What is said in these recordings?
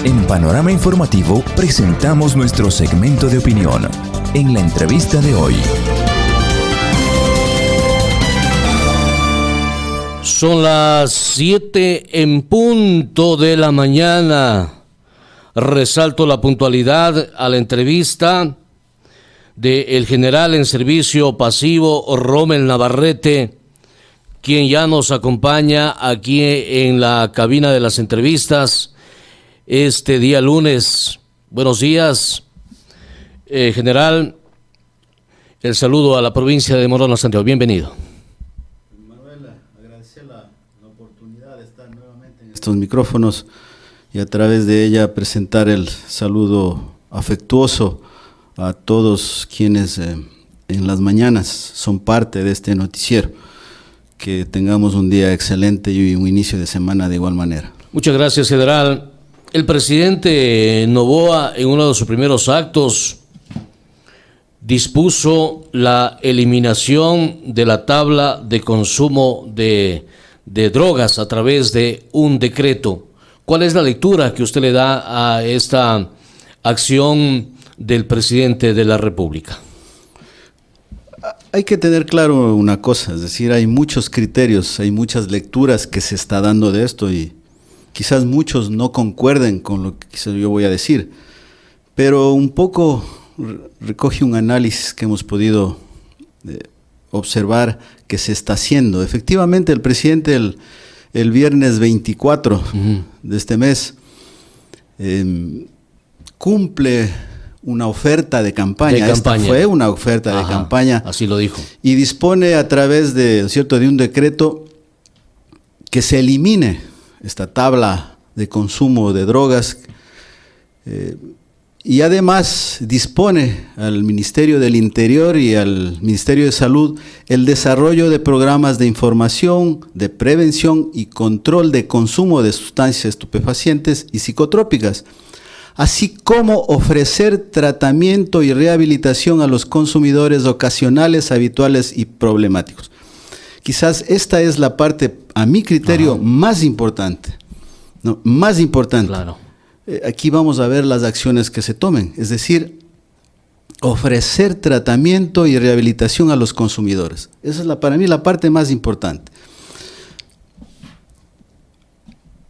En Panorama Informativo presentamos nuestro segmento de opinión. En la entrevista de hoy. Son las 7 en punto de la mañana. Resalto la puntualidad a la entrevista del general en servicio pasivo Rommel Navarrete, quien ya nos acompaña aquí en la cabina de las entrevistas este día lunes. Buenos días, general. El saludo a la provincia de Morona, Santiago. Bienvenido. Manuel, agradecer la oportunidad de estar nuevamente en estos micrófonos y a través de ella presentar el saludo afectuoso a todos quienes en las mañanas son parte de este noticiero. Que tengamos un día excelente y un inicio de semana de igual manera. Muchas gracias, general. El presidente Noboa, en uno de sus primeros actos, dispuso la eliminación de la tabla de consumo de drogas a través de un decreto. ¿Cuál es la lectura que usted le da a esta acción del presidente de la República? Hay que tener claro una cosa, es decir, hay muchos criterios, hay muchas lecturas que se está dando de esto y quizás muchos no concuerden con lo que quizás yo voy a decir, pero un poco recoge un análisis que hemos podido observar que se está haciendo. Efectivamente, el presidente el viernes 24 de este mes cumple una oferta de campaña. Esta fue una oferta de campaña. Así lo dijo. Y dispone a través de un decreto que se elimine esta tabla de consumo de drogas y además dispone al Ministerio del Interior y al Ministerio de Salud el desarrollo de programas de información, de prevención y control de consumo de sustancias estupefacientes y psicotrópicas, así como ofrecer tratamiento y rehabilitación a los consumidores ocasionales, habituales y problemáticos. Quizás esta es la parte, a mi criterio, más importante. ¿No? Más importante. Claro. Aquí vamos a ver las acciones que se tomen, es decir, ofrecer tratamiento y rehabilitación a los consumidores. Esa es para mí la parte más importante.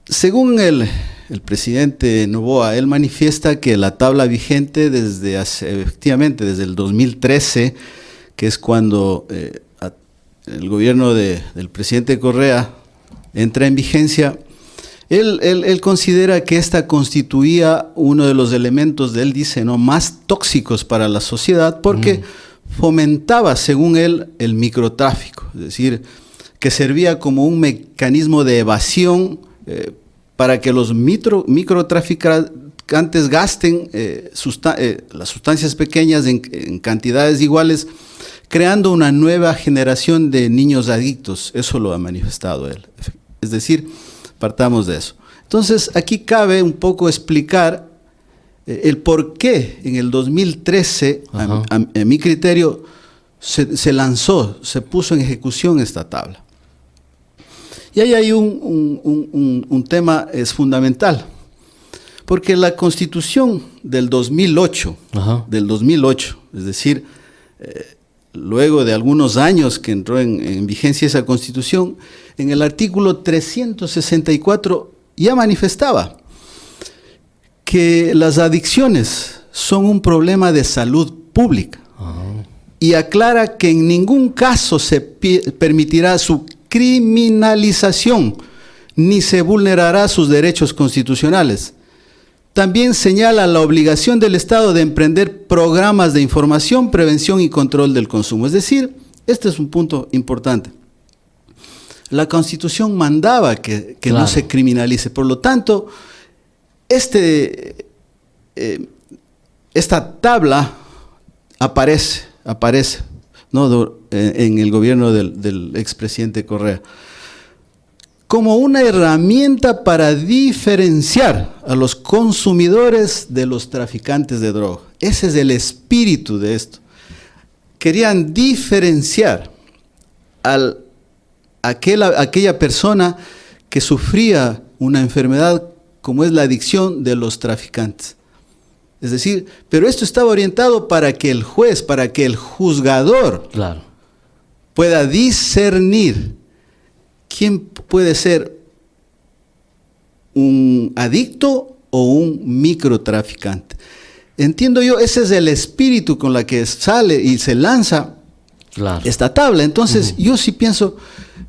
Según el presidente Noboa, él manifiesta que la tabla vigente efectivamente desde el 2013, que es cuando el gobierno del presidente Correa entra en vigencia, él considera que esta constituía uno de los elementos, él dice, ¿no?, más tóxicos para la sociedad porque fomentaba, según él, el microtráfico, es decir, que servía como un mecanismo de evasión para que los microtraficantes gasten las sustancias pequeñas en cantidades iguales, creando una nueva generación de niños adictos. Eso lo ha manifestado él. Es decir, partamos de eso. Entonces, aquí cabe un poco explicar el por qué en el 2013, a mi criterio, se puso en ejecución esta tabla. Y ahí hay un tema fundamental, porque la Constitución del 2008, es decir, luego de algunos años que entró en vigencia esa Constitución, en el artículo 364 ya manifestaba que las adicciones son un problema de salud pública y aclara que en ningún caso se permitirá su criminalización ni se vulnerará sus derechos constitucionales. También señala la obligación del Estado de emprender programas de información, prevención y control del consumo. Es decir, este es un punto importante. La Constitución mandaba que no se criminalice. Por lo tanto, esta tabla aparece, ¿no?, en el gobierno del expresidente Correa, como una herramienta para diferenciar a los consumidores de los traficantes de droga. Ese es el espíritu de esto. Querían diferenciar aquella persona que sufría una enfermedad como es la adicción de los traficantes. Es decir, pero esto estaba orientado para que el juez, para que el juzgador Claro. pueda discernir quién puede ser un adicto o un microtraficante. Entiendo yo, ese es el espíritu con la que sale y se lanza Claro. esta tabla. Entonces, yo sí pienso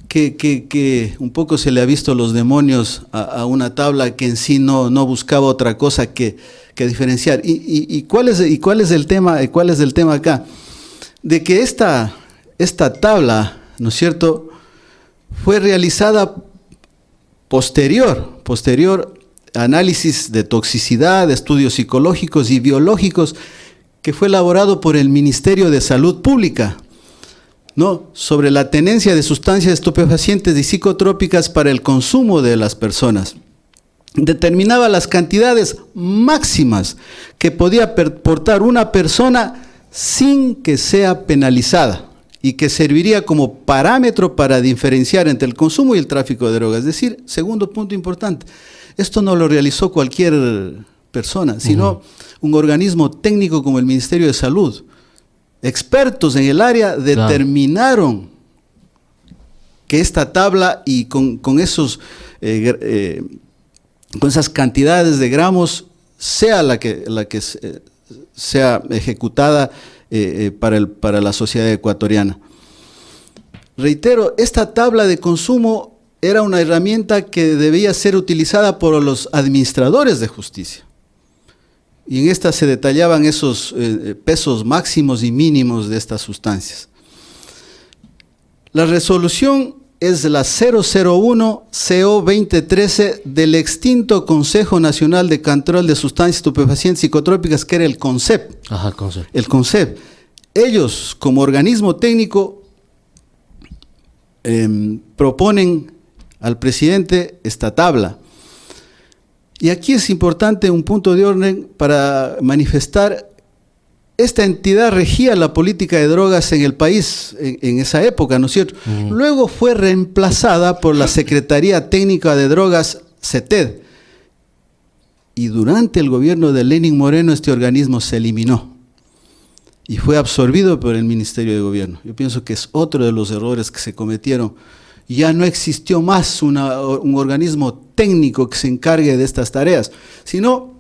que un poco se le ha visto los demonios a una tabla que en sí no buscaba otra cosa que diferenciar. ¿Y cuál es el tema? ¿Cuál es el tema acá? De que esta tabla, ¿no es cierto?, fue realizada posterior análisis de toxicidad, estudios psicológicos y biológicos que fue elaborado por el Ministerio de Salud Pública, ¿no?, sobre la tenencia de sustancias estupefacientes y psicotrópicas para el consumo de las personas. Determinaba las cantidades máximas que podía portar una persona sin que sea penalizada y que serviría como parámetro para diferenciar entre el consumo y el tráfico de drogas. Es decir, segundo punto importante, esto no lo realizó cualquier persona, sino un organismo técnico como el Ministerio de Salud. Expertos en el área determinaron que esta tabla y con esas cantidades de gramos sea la que sea ejecutada para la sociedad ecuatoriana. Reitero, esta tabla de consumo era una herramienta que debía ser utilizada por los administradores de justicia. Y en esta se detallaban esos pesos máximos y mínimos de estas sustancias. La resolución es la 001-CO-2013 del extinto Consejo Nacional de Control de Sustancias Estupefacientes Psicotrópicas, que era el CONSEP. Ajá, CONSEP. El CONSEP. Ellos, como organismo técnico, proponen al presidente esta tabla. Y aquí es importante un punto de orden para manifestar. Esta entidad regía la política de drogas en el país en esa época, ¿no es cierto? Luego fue reemplazada por la Secretaría Técnica de Drogas, CETED. Y durante el gobierno de Lenín Moreno este organismo se eliminó y fue absorbido por el Ministerio de Gobierno. Yo pienso que es otro de los errores que se cometieron. Ya no existió más un organismo técnico que se encargue de estas tareas, sino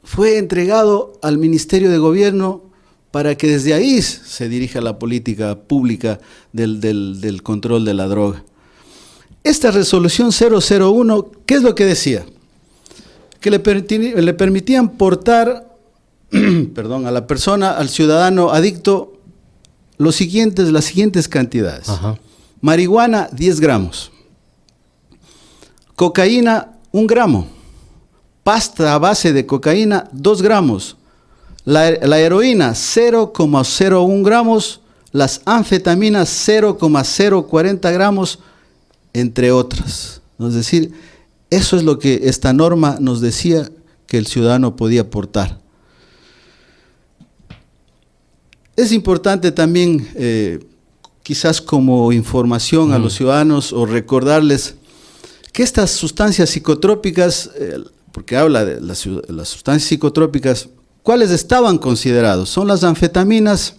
fue entregado al Ministerio de Gobierno para que desde ahí se dirija la política pública del control de la droga. Esta resolución 001, ¿qué es lo que decía? Que le permitían portar a la persona, al ciudadano adicto, las siguientes cantidades. Ajá. Marihuana, 10 gramos. Cocaína, 1 gramo. Pasta a base de cocaína, 2 gramos. La heroína, 0,01 gramos. Las anfetaminas, 0,040 gramos, entre otras. Es decir, eso es lo que esta norma nos decía que el ciudadano podía portar. Es importante también, quizás como información a los ciudadanos, o recordarles que estas sustancias psicotrópicas, porque habla de las sustancias psicotrópicas, ¿cuáles estaban considerados? Son las anfetaminas,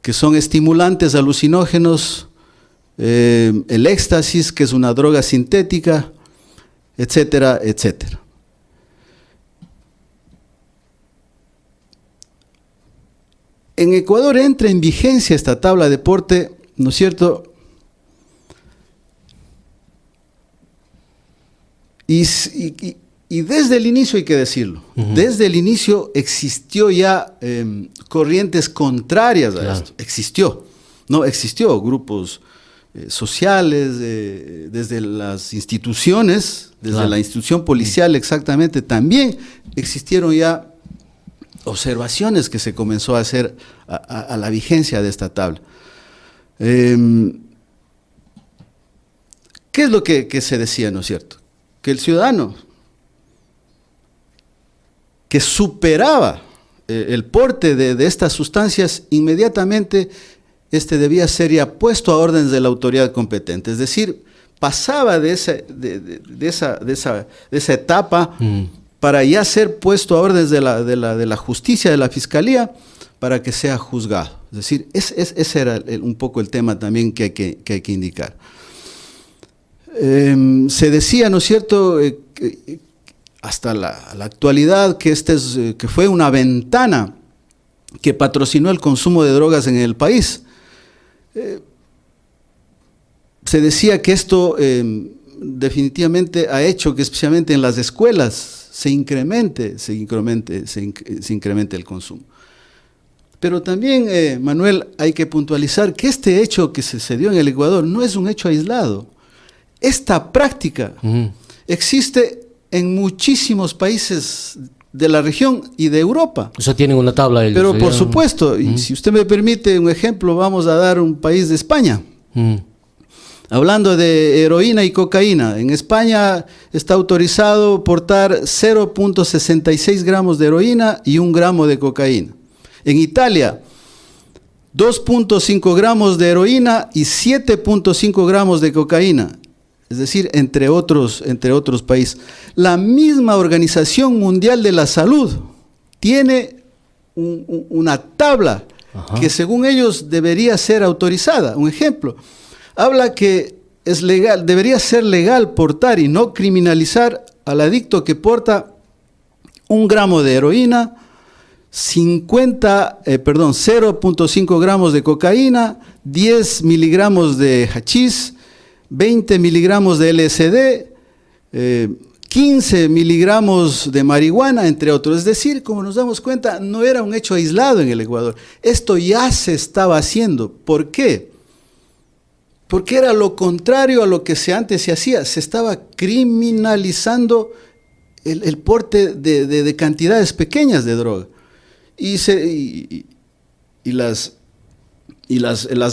que son estimulantes alucinógenos, el éxtasis, que es una droga sintética, etcétera, etcétera. En Ecuador entra en vigencia esta tabla de porte, ¿no es cierto? Y desde el inicio, hay que decirlo, desde el inicio existió ya corrientes contrarias a esto. Existió grupos sociales, desde las instituciones, desde la institución policial exactamente, también existieron ya observaciones que se comenzó a hacer a la vigencia de esta tabla. ¿Qué es lo que se decía, no es cierto? Que el ciudadano que superaba el porte de estas sustancias, inmediatamente debía ser ya puesto a órdenes de la autoridad competente. Es decir, pasaba de esa etapa para ya ser puesto a órdenes de la justicia, de la fiscalía, para que sea juzgado. Es decir, ese era un poco el tema también que hay que indicar. Se decía, ¿no es cierto?, hasta la actualidad que que fue una ventana que patrocinó el consumo de drogas en el país. Se decía que esto definitivamente ha hecho que especialmente en las escuelas se incremente el consumo. Pero también, Manuel, hay que puntualizar que este hecho que se dio en el Ecuador no es un hecho aislado. Esta práctica existe en muchísimos países de la región y de Europa. O sea, tienen una tabla ellos. Pero por supuesto, y si usted me permite un ejemplo, vamos a dar un país de España. Hablando de heroína y cocaína, en España está autorizado portar 0.66 gramos de heroína y 1 gramo de cocaína. En Italia, 2.5 gramos de heroína y 7.5 gramos de cocaína. Es decir, entre otros países. La misma Organización Mundial de la Salud tiene una tabla que según ellos debería ser autorizada. Un ejemplo, habla que es legal, debería ser legal portar y no criminalizar al adicto que porta 1 gramo de heroína, 0.5 gramos de cocaína, 10 miligramos de hachís, 20 miligramos de LSD, 15 miligramos de marihuana, entre otros. Es decir, como nos damos cuenta, no era un hecho aislado en el Ecuador. Esto ya se estaba haciendo. ¿Por qué? Porque era lo contrario a lo que antes se hacía. Se estaba criminalizando el porte de cantidades pequeñas de droga. Y las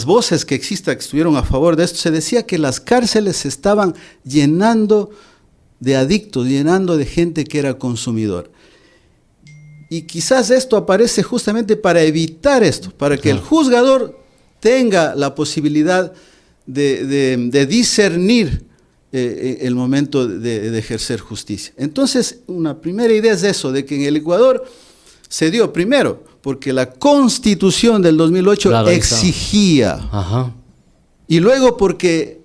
voces que estuvieron a favor de esto, se decía que las cárceles se estaban llenando de adictos, llenando de gente que era consumidor. Y quizás esto aparece justamente para evitar esto, para que el juzgador tenga la posibilidad de discernir el momento de ejercer justicia. Entonces, una primera idea es eso, de que en el Ecuador se dio primero porque la Constitución del 2008 exigía, y luego porque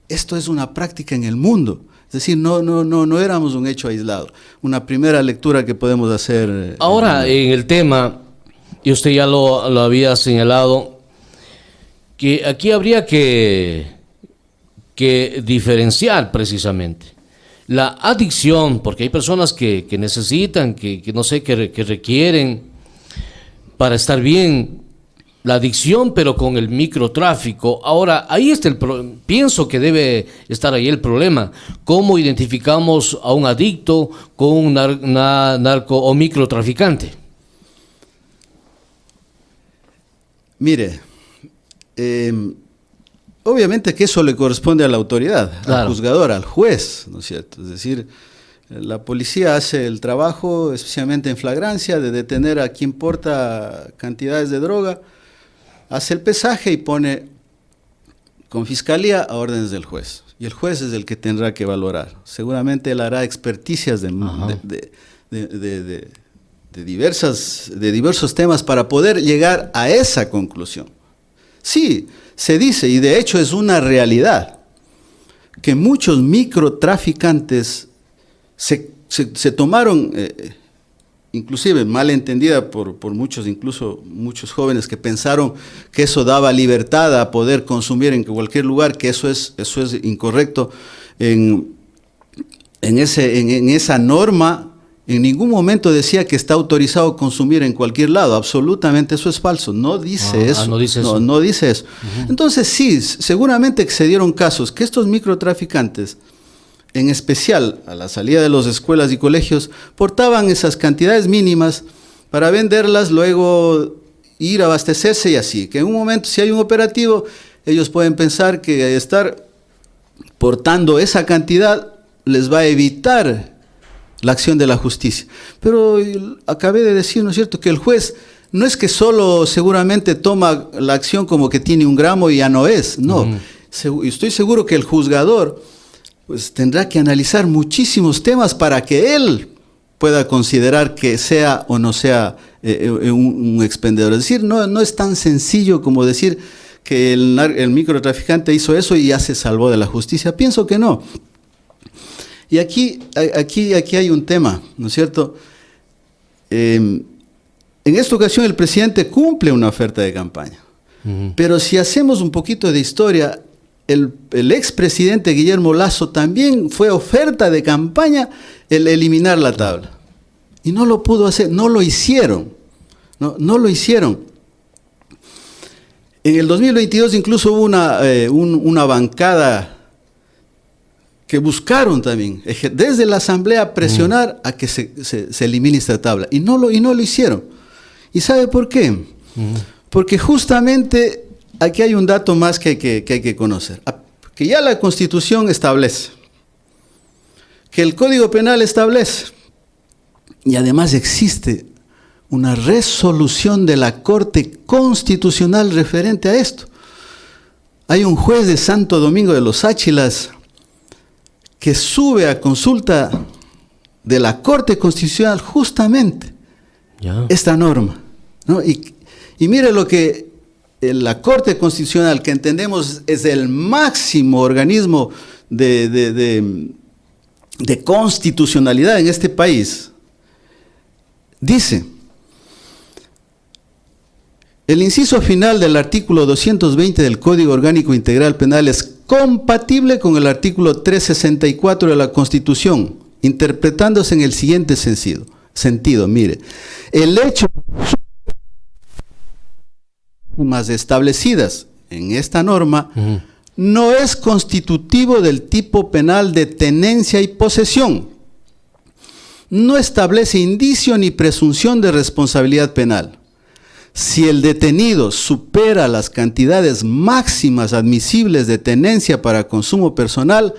esto es una práctica en el mundo. Es decir, no éramos un hecho aislado. Una primera lectura que podemos hacer. Ahora, en el tema, y usted ya lo había señalado, que aquí habría que diferenciar precisamente la adicción, porque hay personas que necesitan, que no sé, que requieren para estar bien la adicción, pero con el microtráfico. Ahora, ahí está pienso que debe estar ahí el problema. ¿Cómo identificamos a un adicto con un narco o microtraficante? Mire, obviamente que eso le corresponde a la autoridad, al juzgador, al juez, ¿no es cierto? Es decir, la policía hace el trabajo, especialmente en flagrancia, de detener a quien porta cantidades de droga, hace el pesaje y pone con fiscalía a órdenes del juez. Y el juez es el que tendrá que valorar. Seguramente él hará experticias de diversos temas para poder llegar a esa conclusión. Sí, se dice, y de hecho es una realidad, que muchos microtraficantes se tomaron, inclusive malentendida por muchos, incluso muchos jóvenes que pensaron que eso daba libertad a poder consumir en cualquier lugar, que eso es incorrecto. En esa norma en ningún momento decía que está autorizado consumir en cualquier lado. Absolutamente eso es falso. No dice eso. No dice eso. No dice eso. Entonces sí, seguramente que se dieron casos que estos microtraficantes, en especial a la salida de las escuelas y colegios, portaban esas cantidades mínimas para venderlas, luego ir a abastecerse y así. Que en un momento, si hay un operativo, ellos pueden pensar que estar portando esa cantidad les va a evitar la acción de la justicia. Pero acabé de decir, ¿no es cierto?, que el juez no es que solo seguramente toma la acción como que tiene 1 gramo y ya no es. No, estoy seguro que el juzgador pues tendrá que analizar muchísimos temas para que él pueda considerar que sea o no sea un expendedor. Es decir, no es tan sencillo como decir que el microtraficante hizo eso y ya se salvó de la justicia. Pienso que no. Y aquí hay un tema, ¿no es cierto? En esta ocasión el presidente cumple una oferta de campaña. Pero si hacemos un poquito de historia, el expresidente Guillermo Lasso también fue oferta de campaña el eliminar la tabla. Y no lo pudo hacer, no lo hicieron. No lo hicieron. En el 2022 incluso hubo una bancada que buscaron también, desde la Asamblea, presionar a que se elimine esta tabla. Y no lo hicieron. ¿Y sabe por qué? Porque justamente aquí hay un dato más que hay que conocer. Que ya la Constitución establece, que el Código Penal establece, y además existe una resolución de la Corte Constitucional referente a esto. Hay un juez de Santo Domingo de los Áchilas que sube a consulta de la Corte Constitucional justamente esta norma, ¿no? Y mire lo que la Corte Constitucional, que entendemos es el máximo organismo de constitucionalidad en este país, dice: el inciso final del artículo 220 del Código Orgánico Integral Penal es compatible con el artículo 364 de la Constitución, interpretándose en el siguiente sentido. Mire, el hecho más establecidas en esta norma no es constitutivo del tipo penal de tenencia y posesión. No establece indicio ni presunción de responsabilidad penal. Si el detenido supera las cantidades máximas admisibles de tenencia para consumo personal,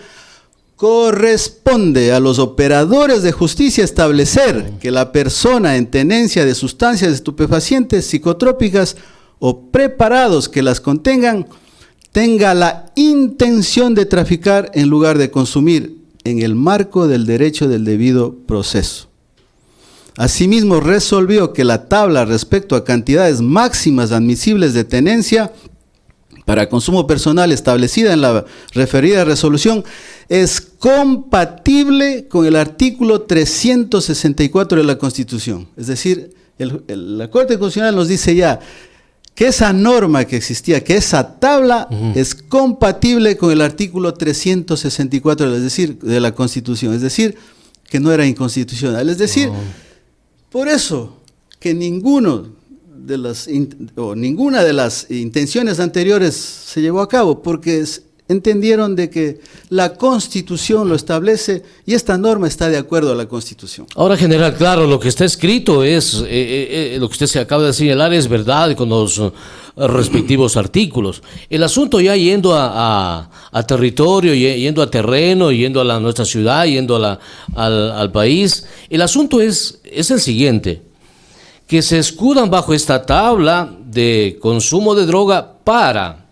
corresponde a los operadores de justicia establecer que la persona en tenencia de sustancias estupefacientes, psicotrópicas o preparados que las contengan, tenga la intención de traficar en lugar de consumir, en el marco del derecho del debido proceso. Asimismo, resolvió que la tabla respecto a cantidades máximas admisibles de tenencia para consumo personal establecida en la referida resolución es compatible con el artículo 364 de la Constitución. Es decir, la Corte Constitucional nos dice ya que esa norma que existía, que esa tabla es compatible con el artículo 364, es decir, de la Constitución. Es decir, que no era inconstitucional. Es decir, por eso que ninguna de las intenciones anteriores se llevó a cabo, porque entendieron de que la Constitución lo establece y esta norma está de acuerdo a la Constitución. Ahora, general, claro, lo que está escrito es, lo que usted se acaba de señalar es verdad con los respectivos artículos. El asunto ya yendo a territorio, yendo a terreno, yendo a nuestra ciudad, yendo al país, el asunto es el siguiente: que se escudan bajo esta tabla de consumo de droga para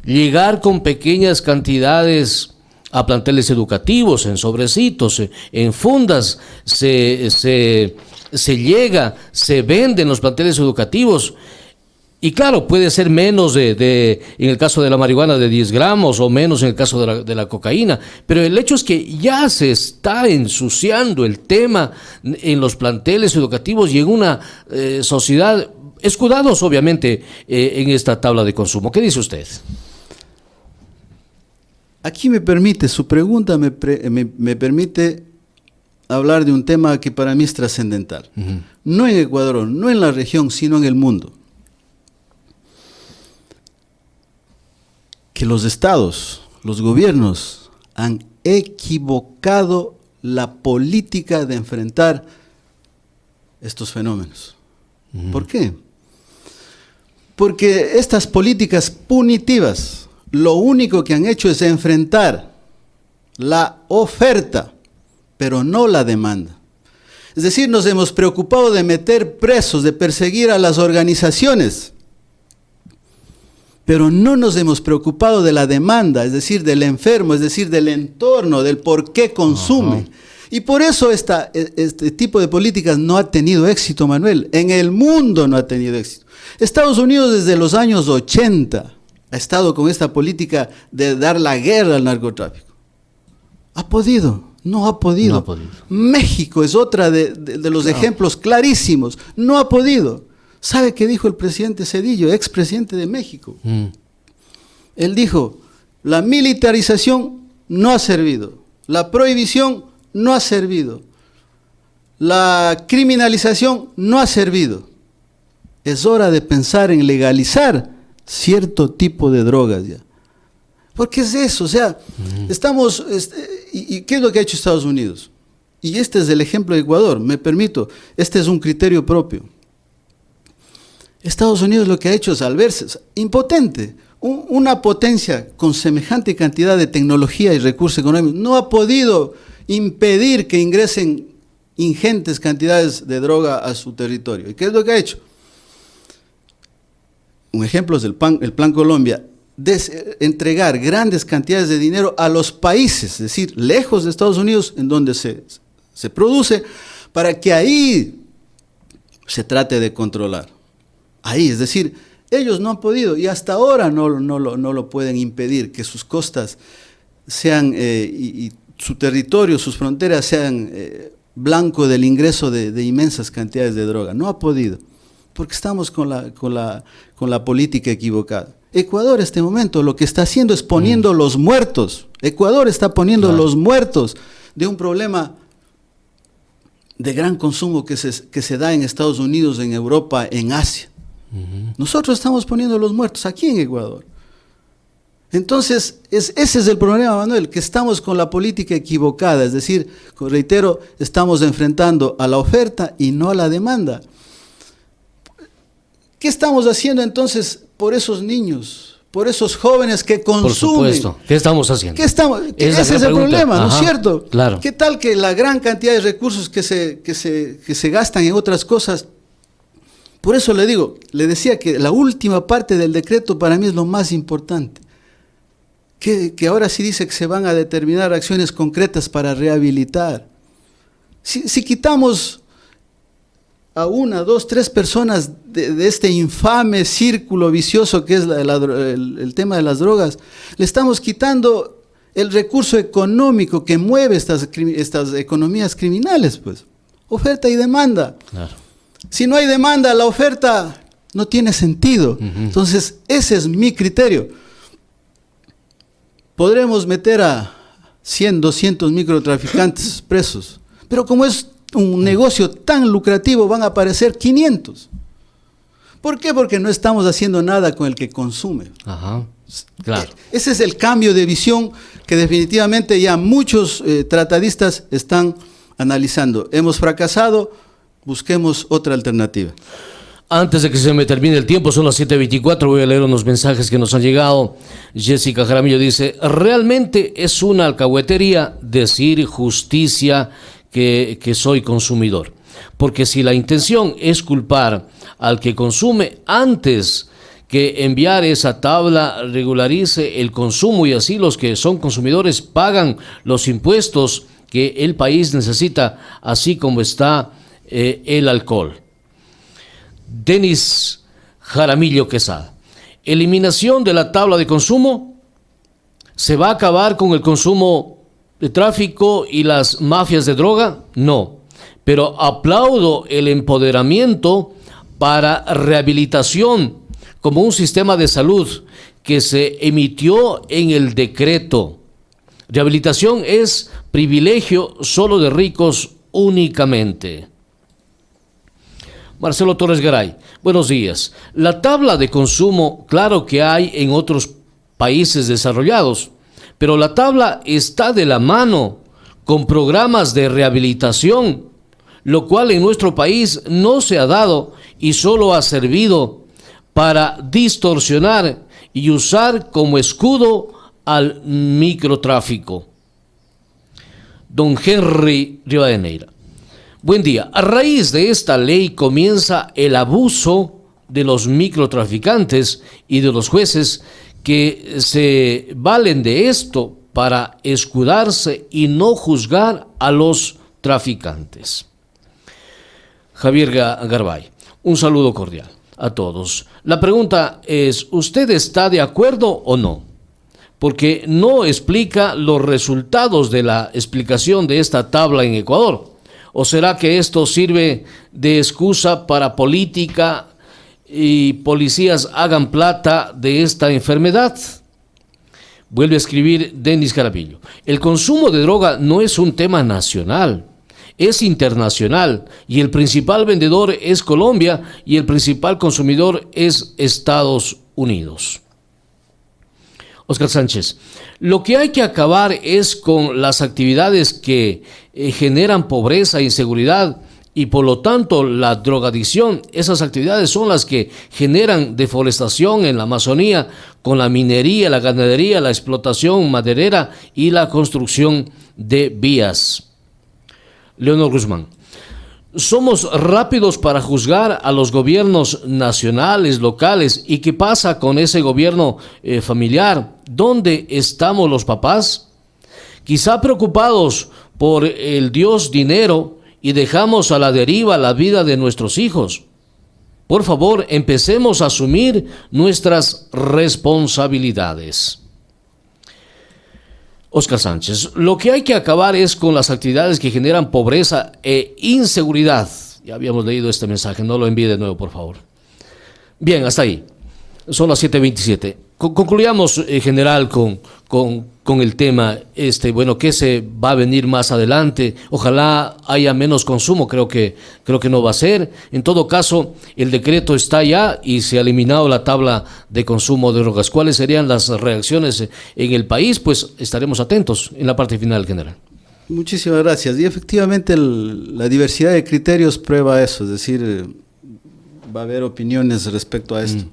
llegar con pequeñas cantidades a planteles educativos, en sobrecitos, en fundas, se llega, se vende en los planteles educativos. Y claro, puede ser menos en el caso de la marihuana de 10 gramos o menos en el caso de la cocaína, pero el hecho es que ya se está ensuciando el tema en los planteles educativos y en una sociedad, escudados obviamente en esta tabla de consumo. ¿Qué dice usted? Aquí su pregunta me permite hablar de un tema que para mí es trascendental. No en Ecuador, no en la región, sino en el mundo. Que los estados, los gobiernos han equivocado la política de enfrentar estos fenómenos. ¿Por qué? Porque estas políticas punitivas lo único que han hecho es enfrentar la oferta, pero no la demanda. Es decir, nos hemos preocupado de meter presos, de perseguir a las organizaciones, pero no nos hemos preocupado de la demanda, es decir, del enfermo, es decir, del entorno, del por qué consume. Y por eso este tipo de políticas no ha tenido éxito, Manuel. En el mundo no ha tenido éxito. Estados Unidos desde los años 80 ha estado con esta política de dar la guerra al narcotráfico. ¿Ha podido? No ha podido. No ha podido. México es otra de los ejemplos clarísimos. No ha podido. ¿Sabe qué dijo el presidente Zedillo, expresidente de México? Él dijo, la militarización no ha servido, la prohibición no ha servido, la criminalización no ha servido. Es hora de pensar en legalizar cierto tipo de drogas ya. Porque es eso, o sea, estamos... ¿Y qué es lo que ha hecho Estados Unidos? Y este es el ejemplo de Ecuador, me permito, este es un criterio propio. Estados Unidos lo que ha hecho es al verse impotente, una potencia con semejante cantidad de tecnología y recursos económicos, no ha podido impedir que ingresen ingentes cantidades de droga a su territorio. ¿Y qué es lo que ha hecho? Un ejemplo es el Plan Colombia, entregar grandes cantidades de dinero a los países, es decir, lejos de Estados Unidos, en donde se produce, para que ahí se trate de controlar. Ahí, es decir, ellos no han podido y hasta ahora no lo pueden impedir, que sus costas sean, y su territorio, sus fronteras sean blanco del ingreso de inmensas cantidades de droga. No ha podido, porque estamos con la política equivocada. Ecuador en este momento lo que está haciendo es poniendo los muertos. Ecuador está poniendo los muertos de un problema de gran consumo que se da en Estados Unidos, en Europa, en Asia. Nosotros estamos poniendo los muertos aquí en Ecuador. Entonces, ese es el problema, Manuel, que estamos con la política equivocada, es decir, reitero, estamos enfrentando a la oferta y no a la demanda. ¿Qué estamos haciendo entonces por esos niños, por esos jóvenes que consumen? Por supuesto, ¿qué estamos haciendo? Ese es el problema, ¿no es cierto? Claro. ¿Qué tal que la gran cantidad de recursos que se gastan en otras cosas? Por eso le decía que la última parte del decreto para mí es lo más importante. Que ahora sí dice que se van a determinar acciones concretas para rehabilitar. Si quitamos a 1, 2, 3 personas de este infame círculo vicioso que es el tema de las drogas, le estamos quitando el recurso económico que mueve estas economías criminales, pues. Oferta y demanda. Claro. Si no hay demanda, la oferta no tiene sentido. Entonces, ese es mi criterio. Podremos meter a 100, 200 microtraficantes presos, pero como es un negocio tan lucrativo, van a aparecer 500. ¿Por qué? Porque no estamos haciendo nada con el que consume. Claro. Ese es el cambio de visión que definitivamente ya muchos tratadistas están analizando. Hemos fracasado, busquemos otra alternativa. Antes de que se me termine el tiempo, son las 7:24, voy a leer unos mensajes que nos han llegado. Jessica Jaramillo dice, realmente es una alcahuetería decir justicia que soy consumidor. Porque si la intención es culpar al que consume antes que enviar esa tabla regularice el consumo y así los que son consumidores pagan los impuestos que el país necesita, así como está el alcohol. Denis Jaramillo Quesada. Eliminación de la tabla de consumo. ¿Se va a acabar con el consumo de tráfico y las mafias de droga? No. Pero aplaudo el empoderamiento para rehabilitación como un sistema de salud que se emitió en el decreto. Rehabilitación es privilegio solo de ricos únicamente. Marcelo Torres Garay, buenos días. La tabla de consumo, claro que hay en otros países desarrollados, pero la tabla está de la mano con programas de rehabilitación, lo cual en nuestro país no se ha dado y solo ha servido para distorsionar y usar como escudo al microtráfico. Don Henry Rivadeneira. Buen día. A raíz de esta ley comienza el abuso de los microtraficantes y de los jueces que se valen de esto para escudarse y no juzgar a los traficantes. Javier Garbay, un saludo cordial a todos. La pregunta es, ¿usted está de acuerdo o no? Porque no explica los resultados de la explicación de esta tabla en Ecuador. ¿O será que esto sirve de excusa para política y policías hagan plata de esta enfermedad? Vuelve a escribir Denis Carabillo. El consumo de droga no es un tema nacional, es internacional, y el principal vendedor es Colombia y el principal consumidor es Estados Unidos. Oscar Sánchez, lo que hay que acabar es con las actividades que generan pobreza e inseguridad y por lo tanto la drogadicción. Esas actividades son las que generan deforestación en la Amazonía con la minería, la ganadería, la explotación maderera y la construcción de vías. Leonor Guzmán, somos rápidos para juzgar a los gobiernos nacionales, locales. ¿Y qué pasa con ese gobierno familiar? ¿Dónde estamos los papás? Quizá preocupados por el Dios dinero y dejamos a la deriva la vida de nuestros hijos. Por favor, empecemos a asumir nuestras responsabilidades. Oscar Sánchez, lo que hay que acabar es con las actividades que generan pobreza e inseguridad. Ya habíamos leído este mensaje, no lo envíe de nuevo, por favor. Bien, hasta ahí. Son las 7:27. Concluyamos, general, con el tema, bueno, ¿qué se va a venir más adelante? Ojalá haya menos consumo, creo que no va a ser. En todo caso, el decreto está ya y se ha eliminado la tabla de consumo de drogas. ¿Cuáles serían las reacciones en el país? Pues estaremos atentos en la parte final, general. Muchísimas gracias. Y efectivamente la diversidad de criterios prueba eso, es decir, va a haber opiniones respecto a esto.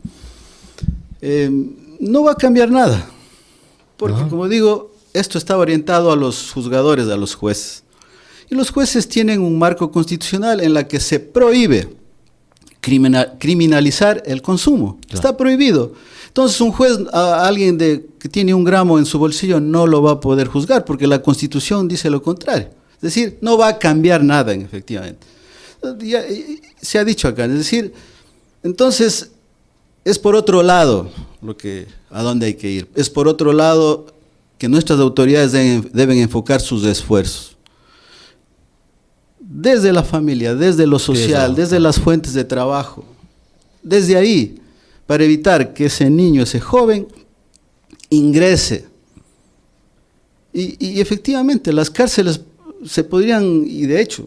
No va a cambiar nada, porque como digo, esto está orientado a los juzgadores, a los jueces. Y los jueces tienen un marco constitucional en la que se prohíbe criminalizar el consumo. Claro. Está prohibido. Entonces un juez, a alguien que tiene 1 gramo en su bolsillo, no lo va a poder juzgar, porque la Constitución dice lo contrario. Es decir, no va a cambiar nada, efectivamente. Ya, se ha dicho acá, es decir, entonces es por otro lado a dónde hay que ir. Es por otro lado que nuestras autoridades deben enfocar sus esfuerzos. Desde la familia, desde lo social, desde las fuentes de trabajo. Desde ahí, para evitar que ese niño, ese joven, ingrese. Y efectivamente, las cárceles se podrían, y de hecho,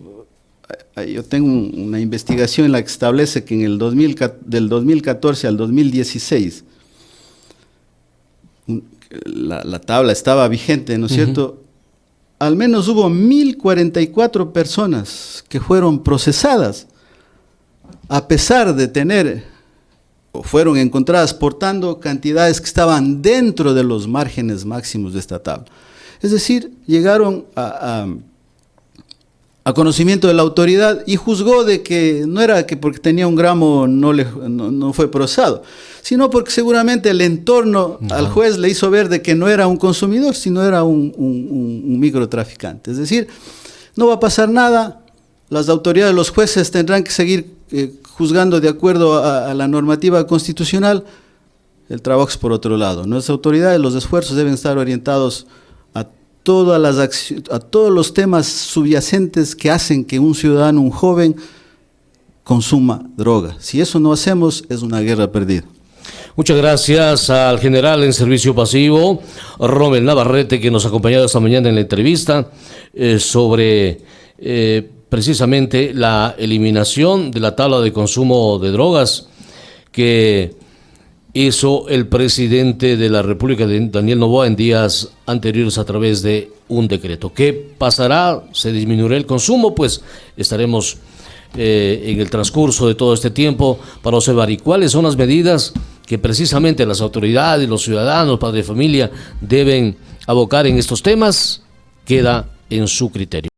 yo tengo una investigación en la que establece que del 2014 al 2016, la tabla estaba vigente, ¿no es cierto? Al menos hubo 1.044 personas que fueron procesadas, a pesar de tener, o fueron encontradas portando cantidades que estaban dentro de los márgenes máximos de esta tabla. Es decir, llegaron a conocimiento de la autoridad y juzgó de que no era que porque tenía 1 gramo no fue procesado, sino porque seguramente el entorno al juez le hizo ver de que no era un consumidor, sino era un microtraficante. Es decir, no va a pasar nada, las autoridades, los jueces tendrán que seguir juzgando de acuerdo a la normativa constitucional. El trabajo es por otro lado. Nuestras autoridades, los esfuerzos deben estar orientados a todos los temas subyacentes que hacen que un ciudadano, un joven, consuma droga. Si eso no hacemos, es una guerra perdida. Muchas gracias al general en servicio pasivo, Rommel Navarrete, que nos ha acompañado esta mañana en la entrevista sobre precisamente la eliminación de la tabla de consumo de drogas que hizo el presidente de la República, Daniel Noboa, en días anteriores a través de un decreto. ¿Qué pasará? ¿Se disminuirá el consumo? Pues estaremos en el transcurso de todo este tiempo para observar. ¿Y cuáles son las medidas que precisamente las autoridades, los ciudadanos, padres de familia deben abocar en estos temas? Queda en su criterio.